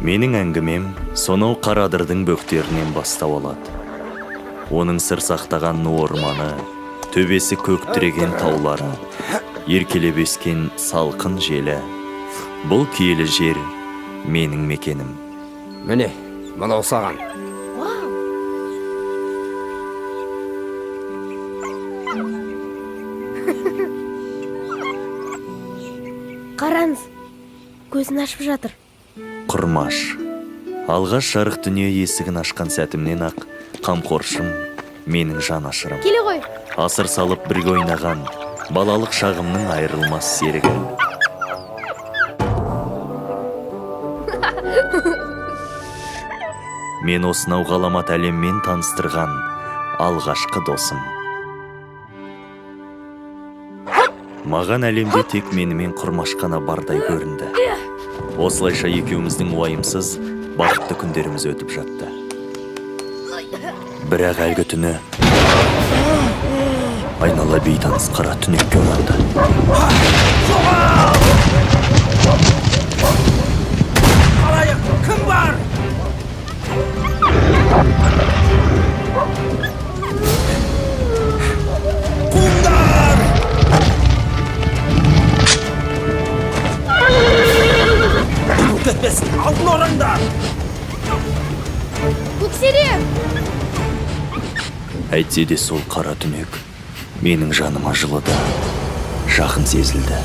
Менің әңгімем сонау Қарадырдың бөктерінен бастау алады. Оның сыр сақтаған ну орманы, төбесі көк тіреген таулары, еркелеп ескен салқын желі. Бұл киелі жер менің мекенім. Міне, мынау саған. Қараңыз, көзін ашып жатыр. Құрмаш. Алғаш жарық дүние есігін ашқан сәтімнен ақ қамқоршым менің жан ашырым. Келе ғой. Асыр салып бірге ойнаған балалық шағымның айырылмас серігі. Мен осынау ғаламат әлеммен таныстырған алғашқы досым. Маған әлемде тек менімен Құрмаш қана бардай көрінді. Осылайша екеуміздің уайымсыз бақытты күндеріміз өтіп жатты. Бірақ әлгі түні айнала бейтаныс қара түнекке ұланды. Алайық, кім бар? Құмдар! Кетпесін, алдын ораңдар! Көксерек! Әйтсе де сол қара түнек менің жаныма жылы да жақын сезілді.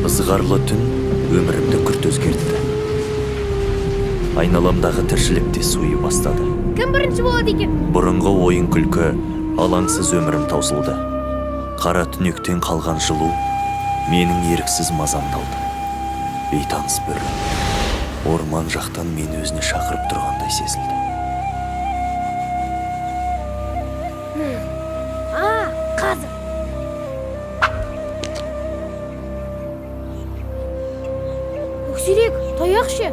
Ызғарлы түн өмірімді күрт өзгертті. Айналамдағы тіршілік те суи бастады. Кім бірінші болады екен? Бұрынғы ойын күлкі, алаңсыз өмірім таусылды. Қара түнектен қалған жылу менің еріксіз мазамды алды. Бейтаныс бір орман жақтан мені өзіне шақырып тұрғандай сезілді. Қазір. Көксерек, таяқ ше.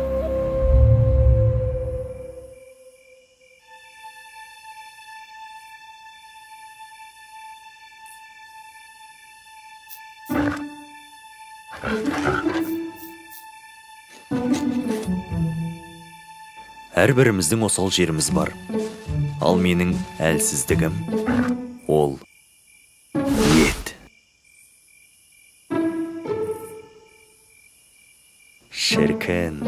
Әрбіріміздің осал жеріміз бар. Ал менің әлсіздігім ол ет. Шіркін,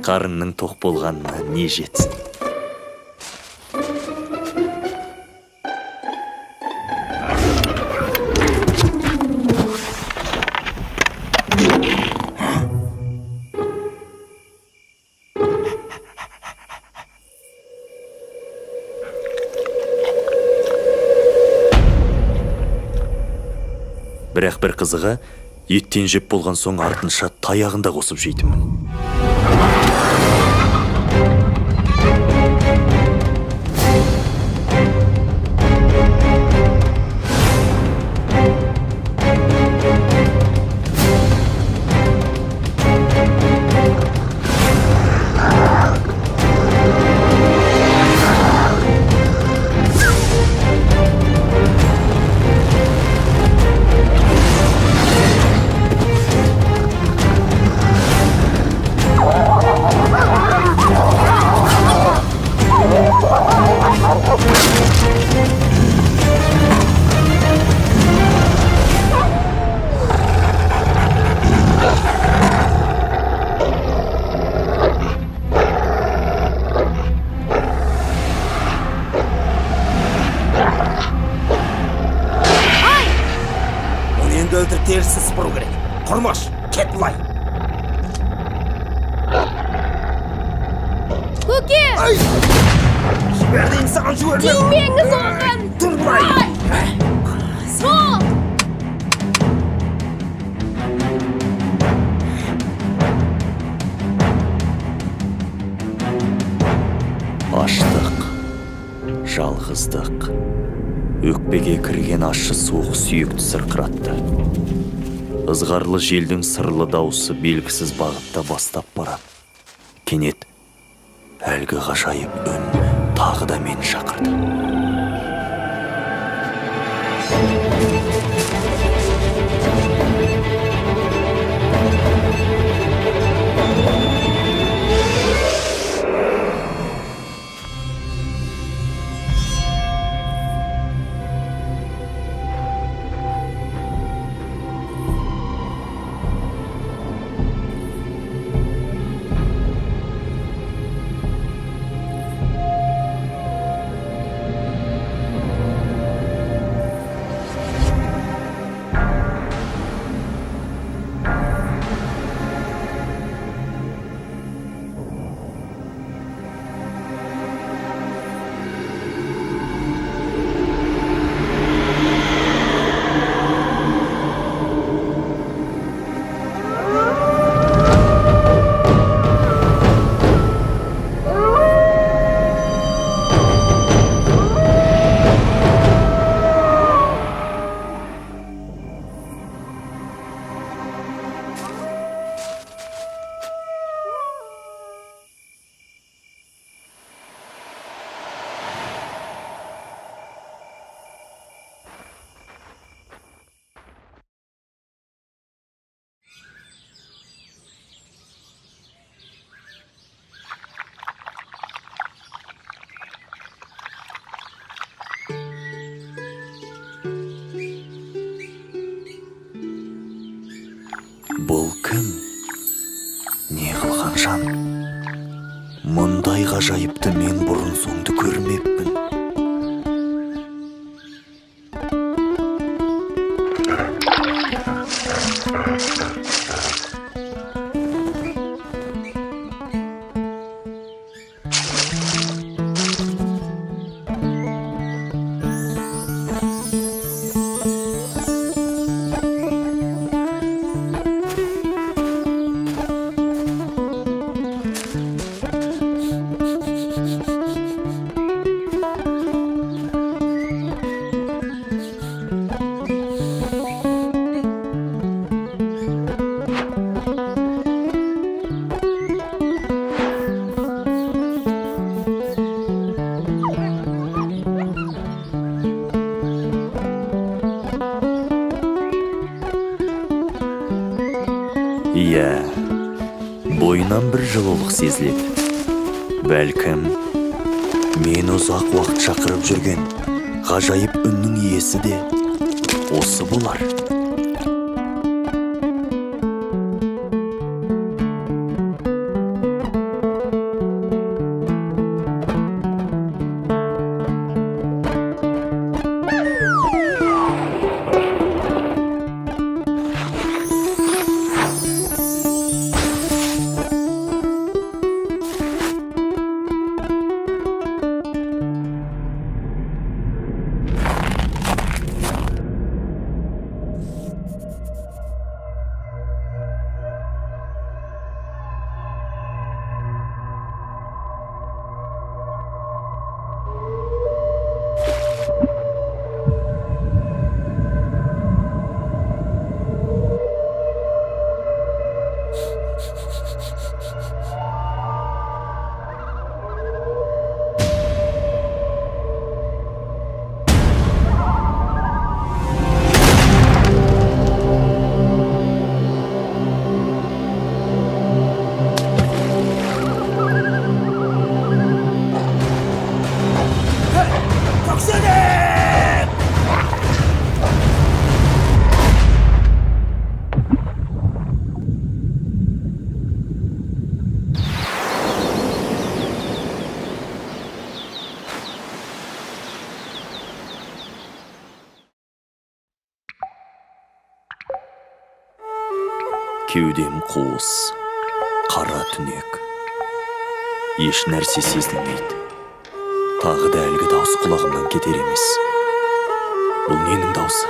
қарынның тоқ болғанына не жетсін? Бірақ бір қызығы, еттен жеп болған соң артынша таяғында қосып жейтінмін. Өлтір терісі сыпыру керек. Құрмаш, кет бұлай. Көке! Жібердейін саған жібермем. Тимеңіз оған! Тұр бұлай. Сол! Аштық, жалғыздық, өкпеге кірген ащы суық сүйекті сырқыратты. Ызғарлы желдің сырлы дауысы белгісіз бағытта бастап барады. Кенет Әлгі ғажайып үн тағы да мені шақырды. Бұл кім? Не қылған жан? Мұндай ғажайыпты мен бұрын соңды көрмеппін. Иә, бойынан бір жылулық сезіледі. Бәлкім, мен ұзақ уақыт шақырып жүрген ғажайып үннің иесі де осы болар. Кеудем қуыс, қара түнек. Еш нәрсе сезілмейді. Тағы да әлгі дауыс құлағымнан кетер емес. Бұл ненің даусы?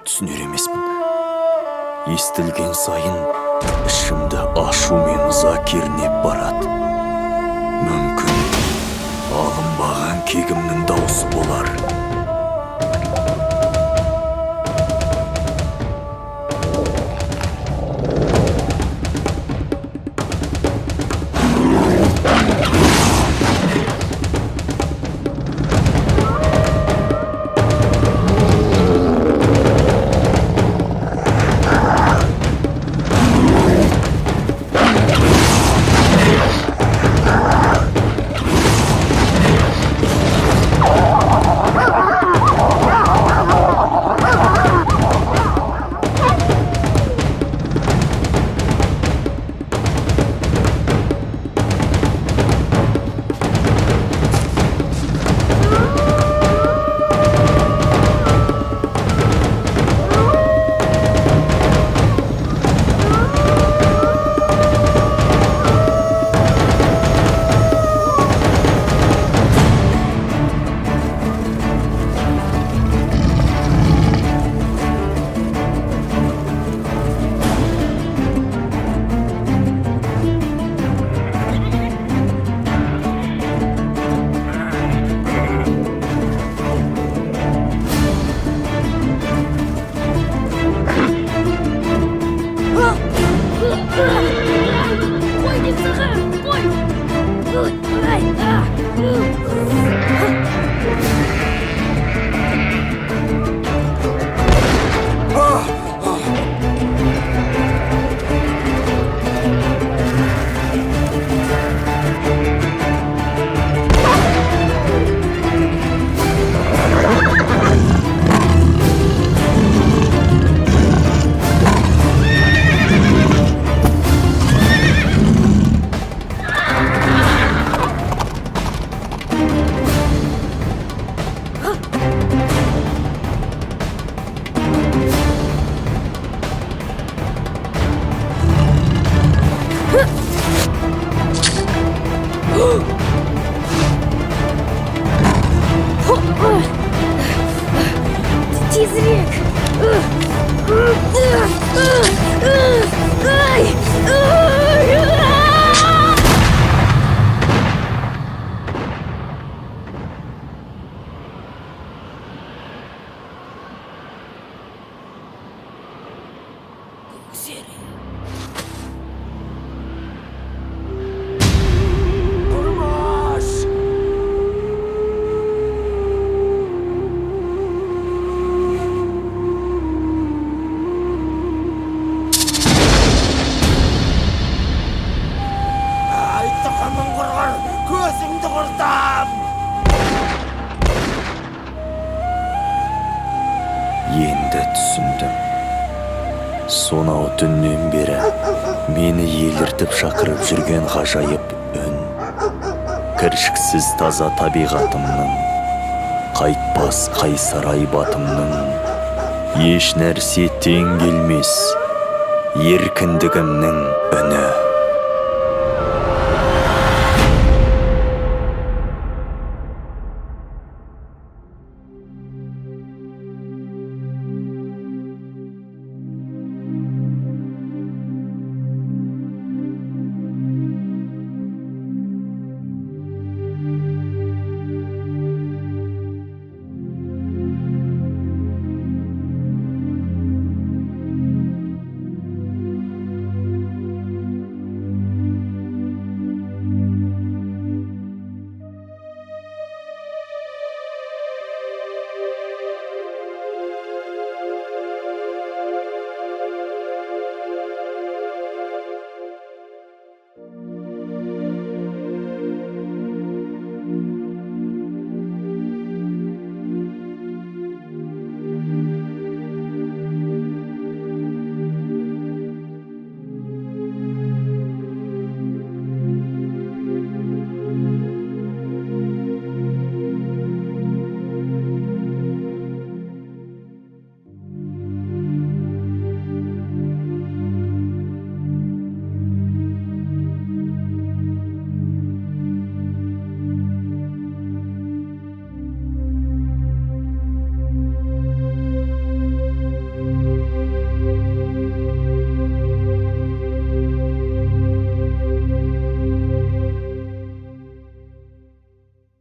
Түсінер емеспін. Естілген сайын ішімді ашу мен ыза кернеп барады. Мүмкін алынбаған кегімнің дауысы болар. Енді түсіндім. Сонау түннен бері мені еліртіп шақырып жүрген ғажайып үн. Кіршіксіз таза табиғатымның, қайтпас қайсар айбатымның, еш нәрсе тең келмес еркіндігімнің үні.